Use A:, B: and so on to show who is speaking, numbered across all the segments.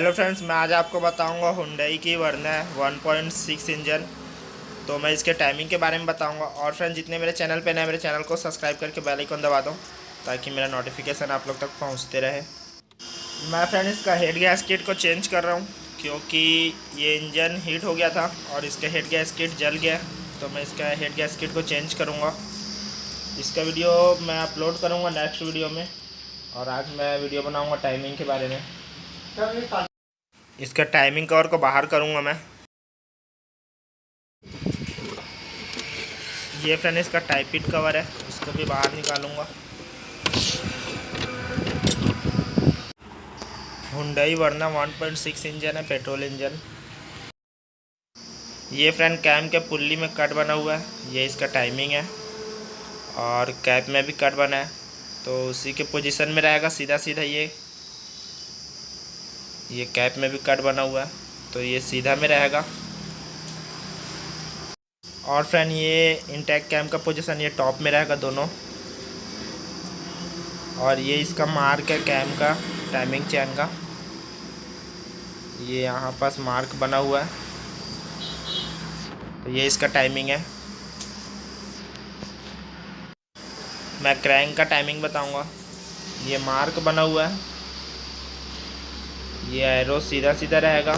A: Hello friends, मैं आज आपको बताऊंगा हुंडई की वर्ना 1.6 इंजन। तो मैं इसके टाइमिंग के बारे में बताऊंगा। और फ्रेंड्स, जितने मेरे चैनल पे नए, मेरे चैनल को सब्सक्राइब करके बेल आइकन दबा दो ताकि मेरा नोटिफिकेशन आप लोग तक पहुंचते रहे। मैं फ्रेंड्स इसका हेड गैस किट को चेंज कर रहा हूँ क्योंकि ये इंजन हीट हो गया था और इसका हेड गैस किट जल गया। तो मैं इसका हेड गैस किट को चेंज करूँगा। इसका वीडियो मैं अपलोड करूँगा नेक्स्ट वीडियो में। और आज मैं वीडियो बनाऊँगा टाइमिंग के बारे में। इसका टाइमिंग कवर को बाहर करूंगा मैं। ये फ्रेंड इसका टाइपिट कवर है, इसको भी बाहर निकालूंगा। हुंडई वर्ना 1.6 इंजन है, पेट्रोल इंजन। ये फ्रेंड कैम के पुल्ली में कट बना हुआ है, ये इसका टाइमिंग है। और कैप में भी कट बना है, तो उसी के पोजीशन में रहेगा सीधा सीधा। ये कैप में भी कट बना हुआ है, तो ये सीधा में रहेगा। और फ्रेंड ये इंटेक कैम का पोजीशन ये टॉप में रहेगा दोनों। और ये इसका मार्क है कैम का, टाइमिंग चैन का। ये यहाँ पास मार्क बना हुआ है, तो ये इसका टाइमिंग है। मैं क्रैंक का टाइमिंग बताऊंगा। ये मार्क बना हुआ है, ये एरो सीधा सीधा रहेगा।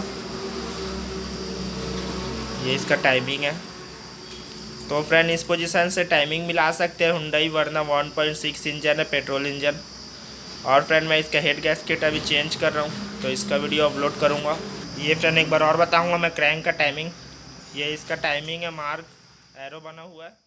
A: ये इसका टाइमिंग है। तो फ्रेंड इस पोजीशन से टाइमिंग मिला सकते हैं। हुंडई वर्ना 1.6 इंजन है, पेट्रोल इंजन। और फ्रेंड मैं इसका हेड गैस किट अभी चेंज कर रहा हूँ, तो इसका वीडियो अपलोड करूँगा। ये फ्रेंड एक बार और बताऊँगा मैं क्रैंक का टाइमिंग। ये इसका टाइमिंग है, मार्क एरो बना हुआ है।